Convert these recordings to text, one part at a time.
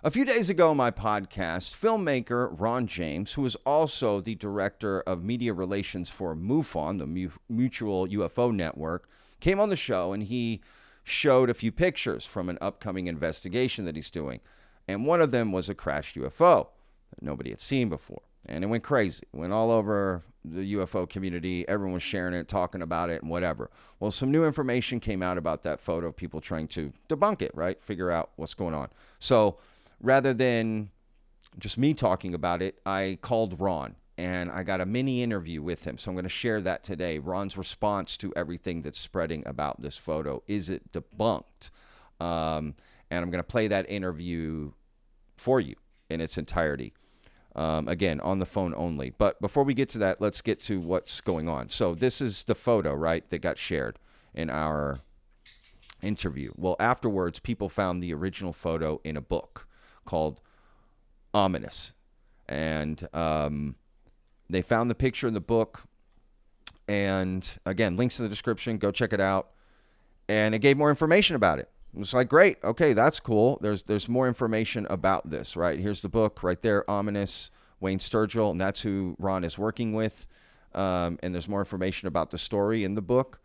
A few days ago on my podcast, filmmaker Ron James, who is also the director of media relations for MUFON, the Mutual UFO Network, came on the show and he showed a few pictures from an upcoming investigation that he's doing. And one of them was a crashed UFO that nobody had seen before. And it went crazy. It went all over the UFO community. Everyone was sharing it, talking about it, and whatever. Well, some new information came out about that photo, people trying to debunk it, right? Figure out what's going on. So rather than just me talking about it, I called Ron, and I got a mini interview with him. So I'm going to share that today. Ron's response to everything that's spreading about this photo. Is it debunked? And I'm going to play that interview for you in its entirety. Again, on the phone only. But before we get to that, let's get to what's going on. So this is the photo, right, that got shared in our interview. Well, afterwards, people found the original photo in a book called Ominous. And they found the picture in the book. And again, links in the description. Go check it out. And it gave more information about it. It was like, great, okay, that's cool. There's more information about this, right? Here's the book right there, Ominous, Wayne Sturgill, and that's who Ron is working with. And there's more information about the story in the book.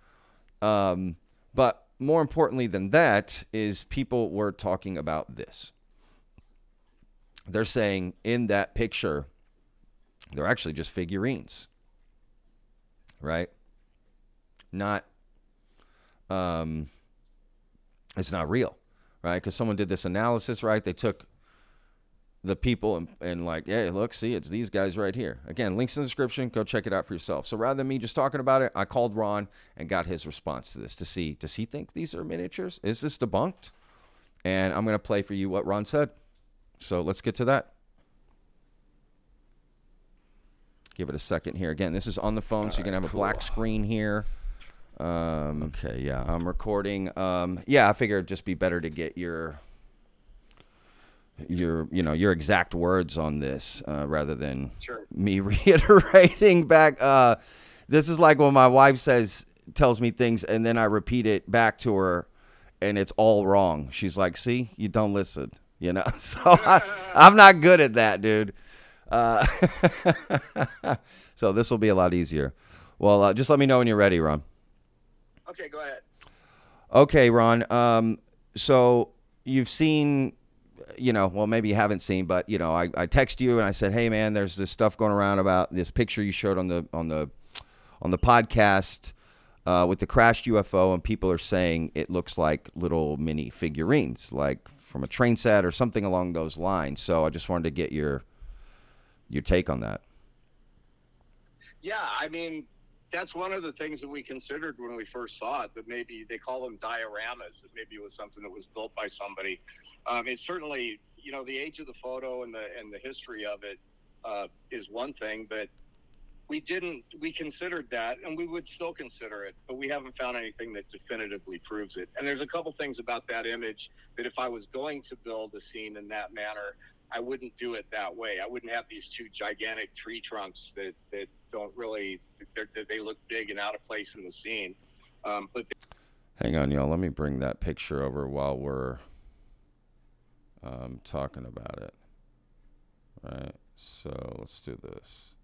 But more importantly than that is people were talking about this. They're saying in that picture, they're actually just figurines, right? Not... it's not real, right? Because someone did this analysis, right? They took the people and like, hey, look, see, it's these guys right here. Again, links in the description. Go check it out for yourself. So rather than me just talking about it, I called Ron and got his response to this to see, does he think these are miniatures? Is this debunked? And I'm going to play for you what Ron said. So let's get to that. Give it a second here. Again, this is on the phone, so you're going to have a black screen here. Okay, yeah, I'm recording. Yeah, I figured it'd just be better to get your exact words on this rather than me reiterating back. This is like when my wife tells me things and then I repeat it back to her and it's all wrong. She's like, see, you don't listen, you know? So I'm not good at that, dude. So this will be a lot easier. Well, just let me know when you're ready, Ron. Okay, go ahead. Okay, Ron. So you've seen, well, maybe you haven't seen, but I text you and I said, hey man, there's this stuff going around about this picture you showed on the podcast with the crashed UFO, and people are saying it looks like little mini figurines, like from a train set or something along those lines. So I just wanted to get your take on that. Yeah, I mean, that's one of the things that we considered when we first saw it, but maybe they call them dioramas. Maybe it was something that was built by somebody. It's certainly, the age of the photo and the history of it is one thing, but we considered that, and we would still consider it, but we haven't found anything that definitively proves it. And there's a couple things about that image that if I was going to build a scene in that manner, I wouldn't do it that way. I wouldn't have these two gigantic tree trunks that don't really, they look big and out of place in the scene. Hang on, y'all. Let me bring that picture over while we're talking about it. All right, so let's do this.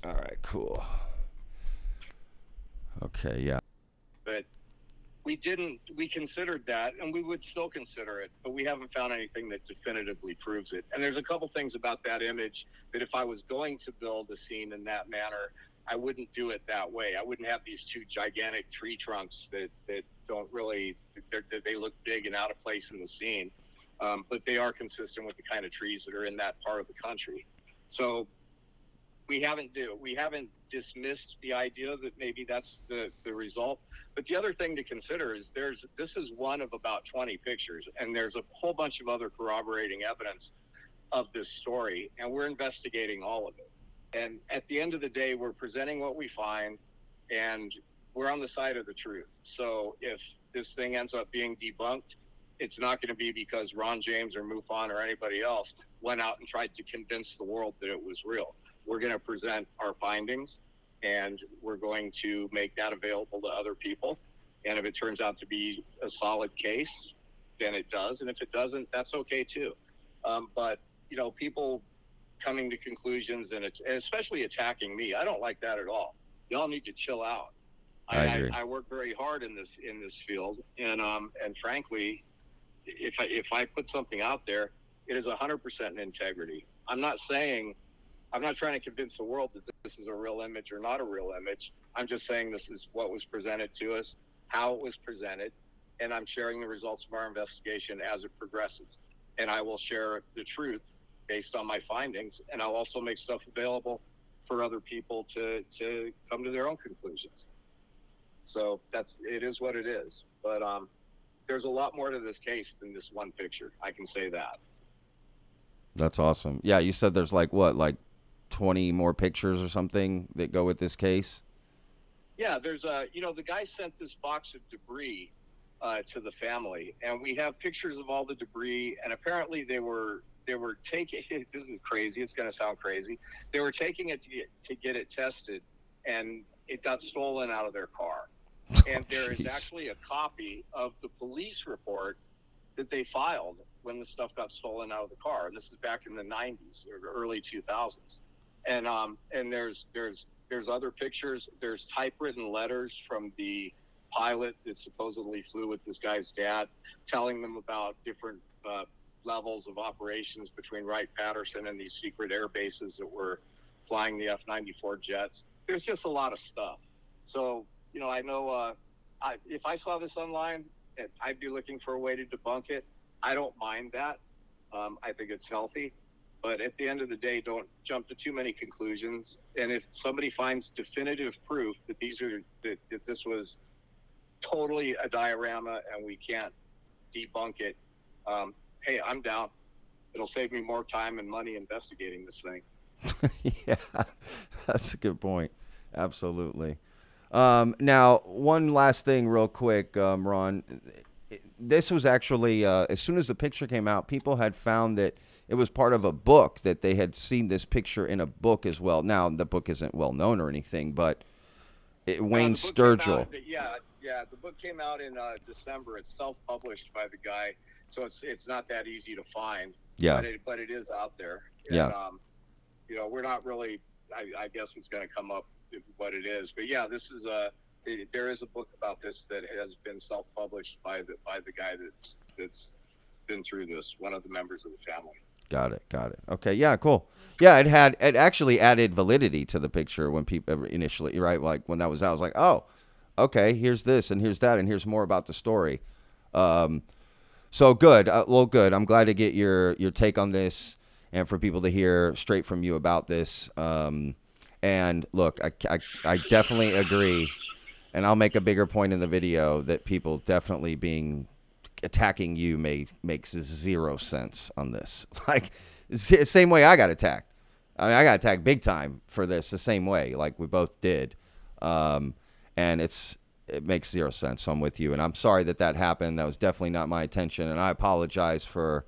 All right, cool. Okay, yeah. But we considered that, and we would still consider it, but we haven't found anything that definitively proves it. And there's a couple things about that image that if I was going to build a scene in that manner, I wouldn't do it that way. I wouldn't have these two gigantic tree trunks that don't really, they look big and out of place in the scene. But they are consistent with the kind of trees that are in that part of the country. So we haven't dismissed the idea that maybe that's the result. But the other thing to consider is this is one of about 20 pictures, and there's a whole bunch of other corroborating evidence of this story, and we're investigating all of it. And at the end of the day, we're presenting what we find, and we're on the side of the truth. So if this thing ends up being debunked, it's not going to be because Ron James or MUFON or anybody else went out and tried to convince the world that it was real. We're going to present our findings, and we're going to make that available to other people. And if it turns out to be a solid case, then it does. And if it doesn't, that's okay too. But, you know, people coming to conclusions and especially attacking me, I don't like that at all. Y'all need to chill out. I work very hard in this field, and frankly, if I put something out there, it is 100% in integrity. I'm not trying to convince the world that this is a real image or not a real image. I'm just saying this is what was presented to us, how it was presented, and I'm sharing the results of our investigation as it progresses. And I will share the truth based on my findings, and I'll also make stuff available for other people to come to their own conclusions. So it is what it is. But there's a lot more to this case than this one picture. I can say that. That's awesome. Yeah, you said there's like 20 more pictures or something that go with this case? Yeah, there's the guy sent this box of debris to the family, and we have pictures of all the debris, and apparently they were taking this is crazy, it's going to sound crazy, they were taking it to get it tested, and it got stolen out of their car. And there is actually a copy of the police report that they filed when the stuff got stolen out of the car, and this is back in the 90s or early 2000s. And there's other pictures. There's typewritten letters from the pilot that supposedly flew with this guy's dad, telling them about different levels of operations between Wright-Patterson and these secret air bases that were flying the F-94 jets. There's just a lot of stuff. So, you know, I know if I saw this online, I'd be looking for a way to debunk it. I don't mind that. I think it's healthy. But at the end of the day, don't jump to too many conclusions. And if somebody finds definitive proof that that this was totally a diorama and we can't debunk it, hey, I'm down. It'll save me more time and money investigating this thing. Yeah, that's a good point. Absolutely. Now, one last thing real quick, Ron. This was actually, as soon as the picture came out, people had found that it was part of a book, that they had seen this picture in a book as well. Now, the book isn't well known or anything, but Wayne Sturgill. Yeah, the book came out in December. It's self-published by the guy, so it's not that easy to find. Yeah. But it is out there. And, yeah. You know, we're not really, I guess it's going to come up what it is. But yeah, this is there is a book about this that has been self-published by the guy that's been through this, one of the members of the family. Got it. Okay, yeah, cool. Yeah, it actually added validity to the picture when people initially, right? Like when that was out, I was like, oh, okay, here's this and here's that and here's more about the story. So good. Well, good. I'm glad to get your take on this and for people to hear straight from you about this. And look, I definitely agree, and I'll make a bigger point in the video that people definitely attacking you makes zero sense on this. Like, same way I got attacked. I mean, I got attacked big time for this, the same way, like we both did. And it makes zero sense. So I'm with you, and I'm sorry that happened. That was definitely not my intention, and I apologize for,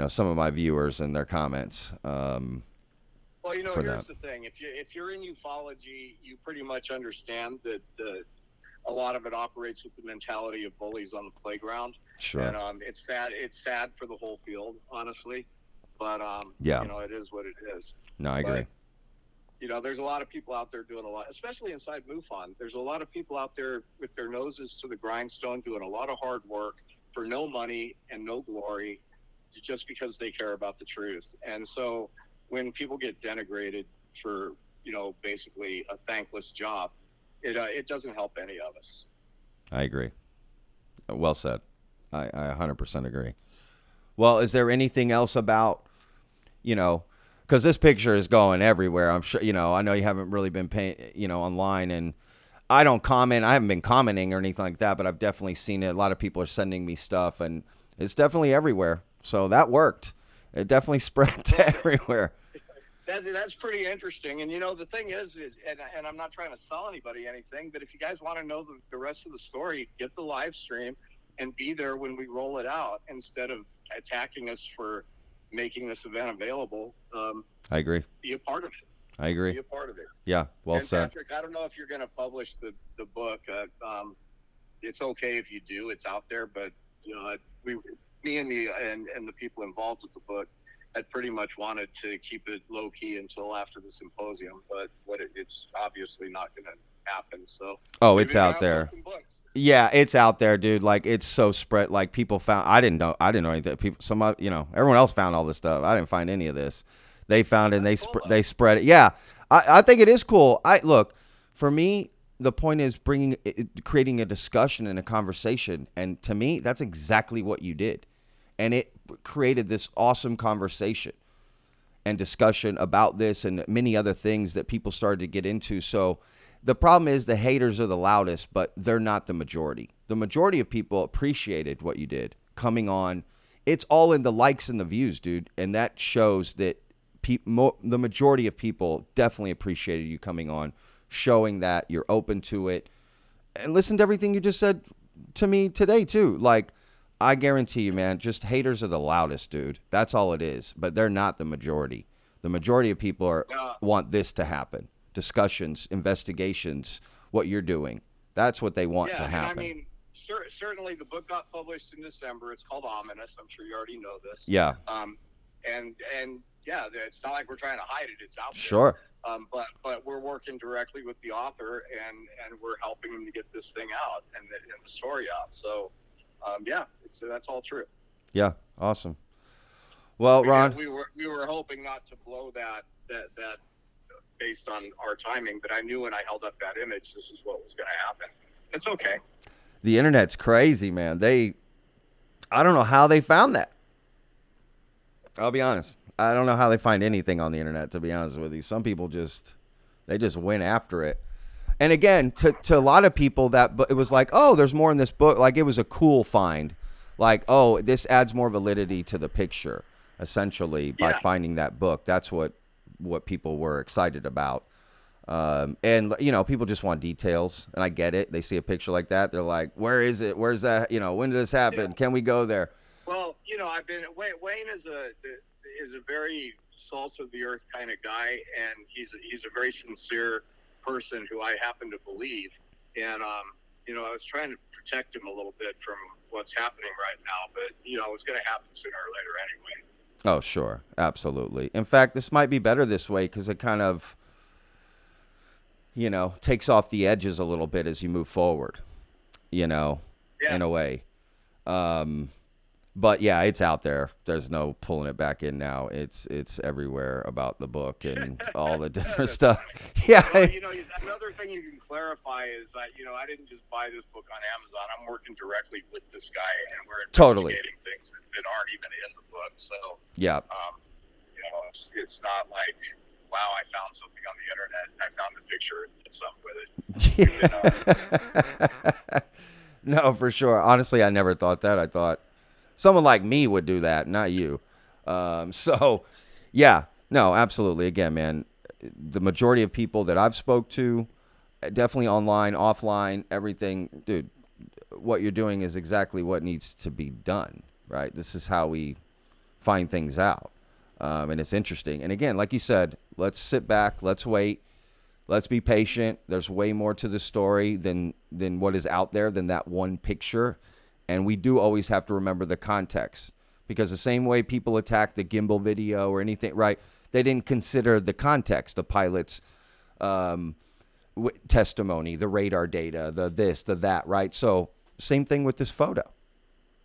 some of my viewers and their comments. Well, here's the thing: if you're in ufology, you pretty much understand that a lot of it operates with the mentality of bullies on the playground. Sure. And it's sad. It's sad for the whole field, honestly. But yeah, it is what it is. No, I agree. There's a lot of people out there doing a lot, especially inside MUFON. There's a lot of people out there with their noses to the grindstone, doing a lot of hard work for no money and no glory, just because they care about the truth. And so when people get denigrated for, basically a thankless job, it doesn't help any of us. I agree. Well said. I 100% agree. Well, is there anything else about, because this picture is going everywhere. I'm sure, I know you haven't really been paying, online, and I don't comment. I haven't been commenting or anything like that, but I've definitely seen it. A lot of people are sending me stuff, and it's definitely everywhere. So that worked. It definitely spread to everywhere. That's pretty interesting. And, the thing is and I'm not trying to sell anybody anything, but if you guys want to know the rest of the story, get the live stream and be there when we roll it out instead of attacking us for making this event available. I agree. Be a part of it. I agree. Be a part of it. Yeah, well and said. Patrick, I don't know if you're going to publish the book. It's okay if you do. It's out there, but you know, me and the people involved with the book had pretty much wanted to keep it low key until after the symposium. But it's obviously not going to happen. So It's out there. Some books. Yeah, it's out there, dude. Like, it's so spread. Like, people found. I didn't know anything. People, everyone else found all this stuff. I didn't find any of this. They found it. And they spread it. Yeah, I think it is cool. Look, for me, the point is creating a discussion and a conversation, and to me, that's exactly what you did, and it created this awesome conversation and discussion about this and many other things that people started to get into. So the problem is the haters are the loudest, but they're not the majority. The majority of people appreciated what you did coming on. It's all in the likes and the views, dude, and that shows that the majority of people definitely appreciated you coming on, showing that you're open to it. And listen to everything you just said to me today, too. Like, I guarantee you, man, just haters are the loudest, dude. That's all it is. But they're not the majority. The majority of people want this to happen. Discussions, investigations, what you're doing. That's what they want to happen. I mean, certainly the book got published in December. It's called Ominous. I'm sure you already know this. Yeah. And yeah, it's not like we're trying to hide it. It's out there. Sure. But we're working directly with the author, and we're helping him to get this thing out and the story out. So, yeah, that's all true. Yeah, awesome. Well, Ron, we were hoping not to blow that based on our timing, but I knew when I held up that image, this is what was going to happen. It's okay. The internet's crazy, man. I don't know how they found that. I'll be honest. I don't know how they find anything on the internet, to be honest with you. Some people just went after it. And again, to a lot of people, it was like, oh, there's more in this book. Like, it was a cool find. Like, oh, this adds more validity to the picture, essentially, by finding that book. That's what people were excited about. And, people just want details, and I get it. They see a picture like that. They're like, where is it? Where's that? When did this happen? Yeah. Can we go there? Well, Wayne is a very salt of the earth kind of guy, and he's a very sincere person who I happen to believe. And, I was trying to protect him a little bit from what's happening right now, but, it was going to happen sooner or later anyway. Oh, sure. Absolutely. In fact, this might be better this way because it kind of, takes off the edges a little bit as you move forward, in a way. But yeah, it's out there. There's no pulling it back in now. It's everywhere about the book and all the different stuff. Yeah. Well, another thing you can clarify is that, I didn't just buy this book on Amazon. I'm working directly with this guy, and we're investigating things that aren't even in the book. So, yeah. It's not like, wow, I found something on the internet. I found a picture and did something with it. No, for sure. Honestly, I never thought that. I thought someone like me would do that, not you. So, yeah, no, absolutely. Again, man, the majority of people that I've spoke to, definitely online, offline, everything, dude, what you're doing is exactly what needs to be done, right? This is how we find things out. And it's interesting. And again, like you said, let's sit back, let's wait, let's be patient. There's way more to the story than what is out there, than that one picture. And we do always have to remember the context, because the same way people attack the gimbal video or anything, right? They didn't consider the context, the pilot's testimony, the radar data, the this, the that, right? So same thing with this photo,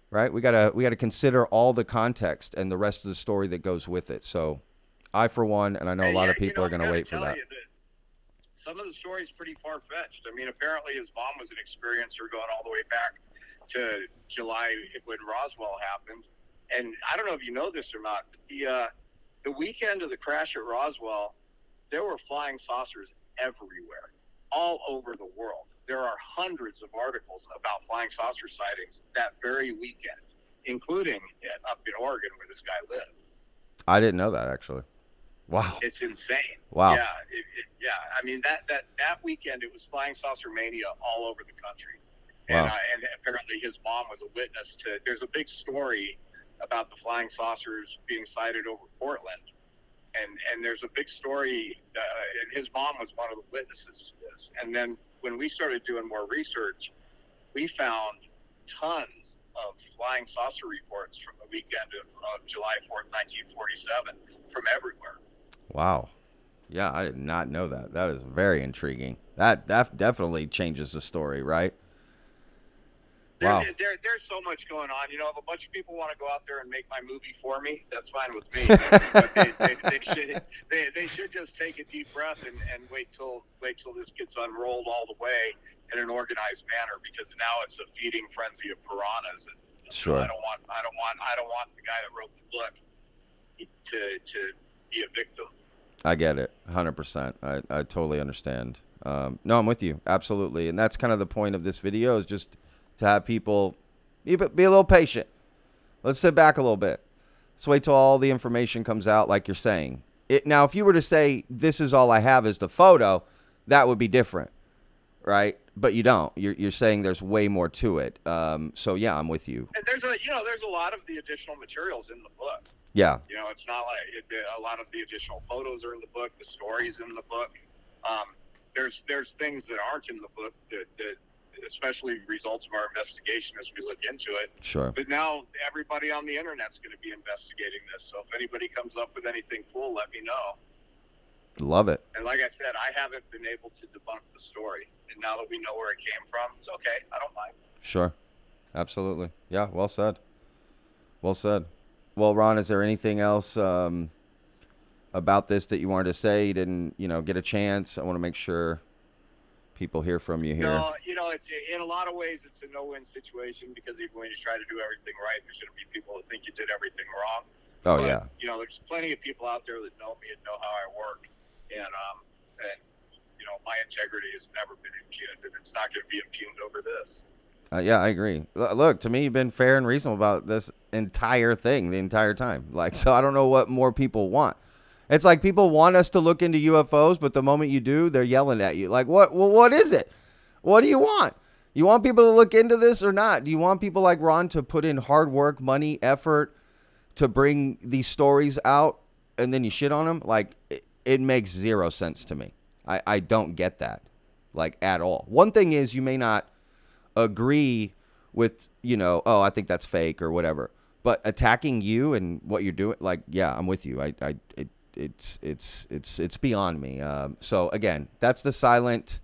right? We gotta consider all the context and the rest of the story that goes with it. So I, for one, and I know a lot of people are going to wait for that. Some of the story is pretty far-fetched. I mean, apparently his mom was an experiencer going all the way back to July when Roswell happened. And I don't know if you know this or not, but the weekend of the crash at Roswell, there were flying saucers everywhere, all over the world. There are hundreds of articles about flying saucer sightings that very weekend, including up in Oregon where this guy lived. I didn't know that, actually. Wow. It's insane. Wow. Yeah. Yeah. I mean, that weekend, it was flying saucer mania all over the country. Wow. And apparently his mom was a witness to, there's a big story about the flying saucers being sighted over Portland. And there's a big story, and his mom was one of the witnesses to this. And then when we started doing more research, we found tons of flying saucer reports from the weekend of July 4th, 1947, from everywhere. Wow. Yeah, I did not know that. That is very intriguing. That definitely changes the story, right? Wow. There's so much going on. You know, if a bunch of people want to go out there and make my movie for me, that's fine with me. But they should just take a deep breath and wait till this gets unrolled all the way in an organized manner, because now it's a feeding frenzy of piranhas. And, sure. I don't want the guy that wrote the book to be a victim. I get it, 100%. I totally understand. No, I'm with you, absolutely. And that's kind of the point of this video, is just to have people be a little patient. Let's sit back a little bit. Let's wait till all the information comes out, like you're saying. Now, if you were to say, this is all I have is the photo, that would be different, right? But you don't. You're saying there's way more to it. So, yeah, I'm with you. And there's a lot of the additional materials in the book. Yeah. You know, it's not like a lot of the additional photos are in the book, the stories in the book. There's things that aren't in the book that especially results of our investigation as we look into it. Sure. But now everybody on the internet's going to be investigating this. So if anybody comes up with anything cool, let me know. Love it. And like I said, I haven't been able to debunk the story. And now that we know where it came from, it's okay. I don't mind. Sure. Absolutely. Yeah, well said. Well said. Well, Ron, is there anything else about this that you wanted to say? You didn't, get a chance. I want to make sure people hear from you here. No, it's in a lot of ways it's a no-win situation, because even when you try to do everything right, there's going to be people that think you did everything wrong. Oh, but, yeah. There's plenty of people out there that know me and know how I work, and my integrity has never been impugned, and it's not going to be impugned over this. Yeah, I agree. Look, to me, you've been fair and reasonable about this entire thing the entire time. So I don't know what more people want. It's like people want us to look into UFOs, but the moment you do, they're yelling at you. Like, what? Well, what is it? What do you want? You want people to look into this or not? Do you want people like Ron to put in hard work, money, effort to bring these stories out, and then you shit on them? Like, it makes zero sense to me. I don't get that, at all. One thing is, you may not agree with, oh, I think that's fake or whatever, but attacking you and what you're doing, yeah, I'm with you. It's beyond me. So again, that's the silent,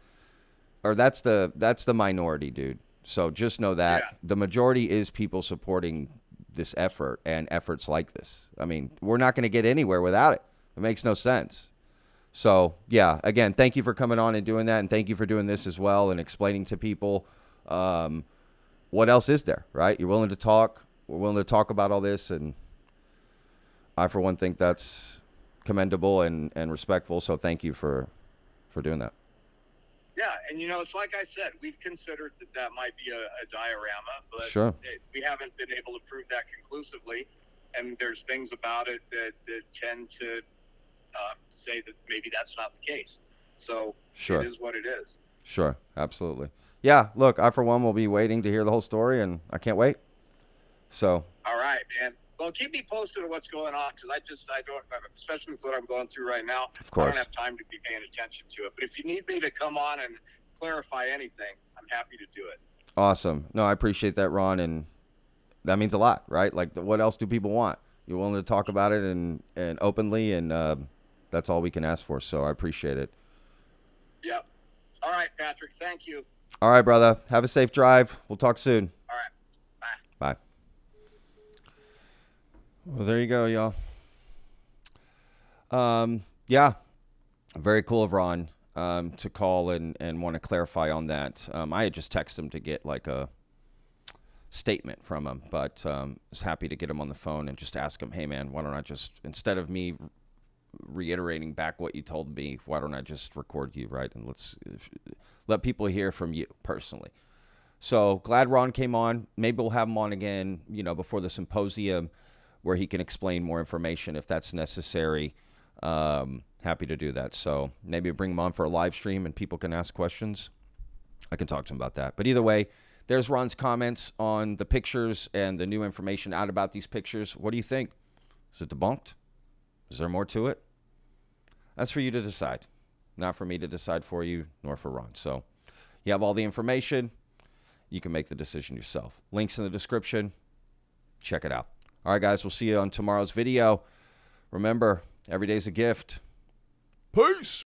or that's the minority, dude. So just know that the majority is people supporting this effort and efforts like this. I mean, we're not going to get anywhere without it. It makes no sense. So yeah, again, thank you for coming on and doing that. And thank you for doing this as well and explaining to people, what else is there, right? You're willing to talk. We're willing to talk about all this. And I, for one, think that's commendable and respectful. So thank you for doing that. Yeah. And, it's like I said, we've considered that might be a diorama, but sure, we haven't been able to prove that conclusively. And there's things about it that tend to say that maybe that's not the case. So sure, it is what it is. Sure. Absolutely. Yeah. Look, I, for one, will be waiting to hear the whole story, and I can't wait. So. All right, man. Well, keep me posted on what's going on, because I don't, especially with what I'm going through right now, of course, I don't have time to be paying attention to it. But if you need me to come on and clarify anything, I'm happy to do it. Awesome. No, I appreciate that, Ron, and that means a lot, right? What else do people want? You're willing to talk about it and openly, and that's all we can ask for. So I appreciate it. Yep. All right, Patrick. Thank you. All right, brother. Have a safe drive. We'll talk soon. All right. Bye. Bye. Well, there you go, y'all. Yeah, very cool of Ron to call and want to clarify on that. I had just texted him to get a statement from him, but was happy to get him on the phone and just ask him, hey, man, why don't I just, instead of me reiterating back what you told me, why don't I just record you, right? And let's let people hear from you personally. So glad Ron came on. Maybe we'll have him on again, before the symposium, where he can explain more information if that's necessary. Happy to do that. So maybe bring him on for a live stream and people can ask questions. I can talk to him about that. But either way, there's Ron's comments on the pictures and the new information out about these pictures. What do you think? Is it debunked? Is there more to it? That's for you to decide. Not for me to decide for you, nor for Ron. So you have all the information. You can make the decision yourself. Links in the description. Check it out. All right, guys, we'll see you on tomorrow's video. Remember, every day's a gift. Peace.